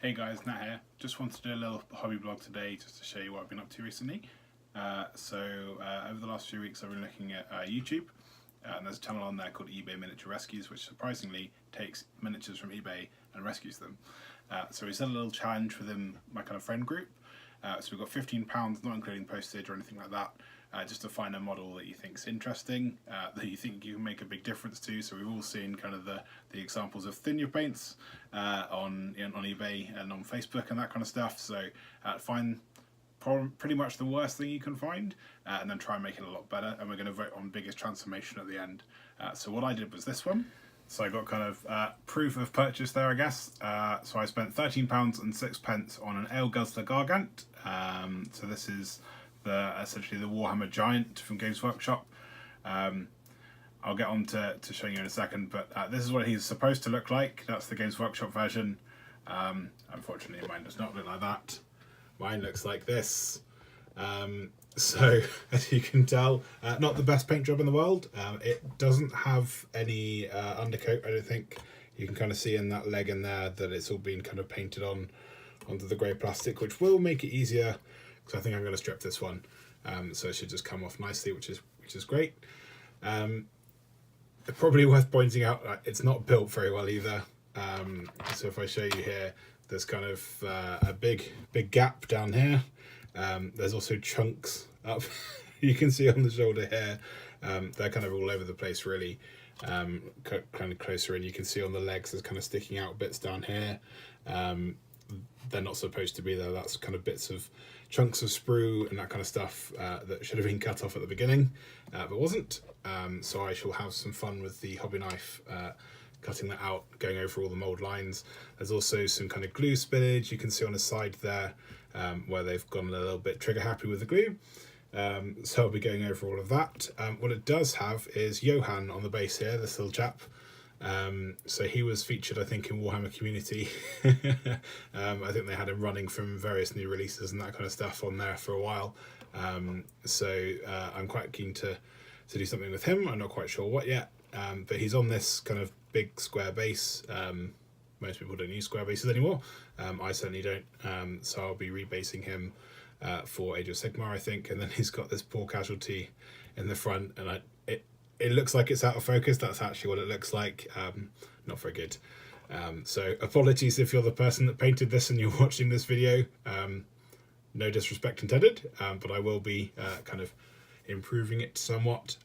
Hey guys, Nat here. Just wanted to do a little hobby blog today just to show you what I've been up to recently. Over the last few weeks I've been looking at YouTube, and there's a channel on there called eBay Miniature Rescues, which surprisingly takes miniatures from eBay and rescues them. So we set a little challenge within my kind of friend group. So we've got £15, not including postage or anything like that, just to find a model that you think's interesting, that you think you can make a big difference to. So we've all seen kind of the examples of thin paints on eBay and on Facebook and that kind of stuff. So find pretty much the worst thing you can find, and then try and make it a lot better. And we're going to vote on biggest transformation at the end. So what I did was this one. So I got kind of proof of purchase there, I guess. So I spent £13 and 6p on an Aleguzzler Gargant. So this is essentially the Warhammer Giant from Games Workshop. I'll get on to showing you in a second, but this is what he's supposed to look like. That's the Games Workshop version. Unfortunately, mine does not look like that. Mine looks like this. So as you can tell, not the best paint job in the world. It doesn't have any undercoat, I don't think. You can kind of see in that leg in there that it's all been kind of painted onto the grey plastic, which will make it easier, because I think I'm going to strip this one. So it should just come off nicely, which is great. Probably worth pointing out it's not built very well either. So if I show you here, there's kind of a big gap down here. There's also chunks up. You can see on the shoulder here. They're kind of all over the place, really. Kind of closer in, you can see on the legs there's kind of sticking out bits down here. They're not supposed to be there. That's kind of bits of chunks of sprue and that kind of stuff that should have been cut off at the beginning, but wasn't. So I shall have some fun with the hobby knife, cutting that out, going over all the mould lines. There's also some kind of glue spillage you can see on the side there, where they've gone a little bit trigger happy with the glue. So I'll be going over all of that. What it does have is Johan on the base here, this little chap. So he was featured, I think, in Warhammer Community. I think they had him running from various new releases and that kind of stuff on there for a while. So I'm quite keen to do something with him. I'm not quite sure what yet, but he's on this kind of big square base. Most people don't use square bases anymore. I certainly don't. So I'll be rebasing him for Age of Sigmar, I think. And then he's got this poor casualty in the front, and it looks like it's out of focus. That's actually what it looks like. Not very good. So apologies if you're the person that painted this and you're watching this video. No disrespect intended, but I will be kind of improving it somewhat.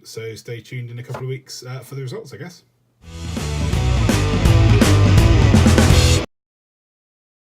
So stay tuned in a couple of weeks for the results, I guess.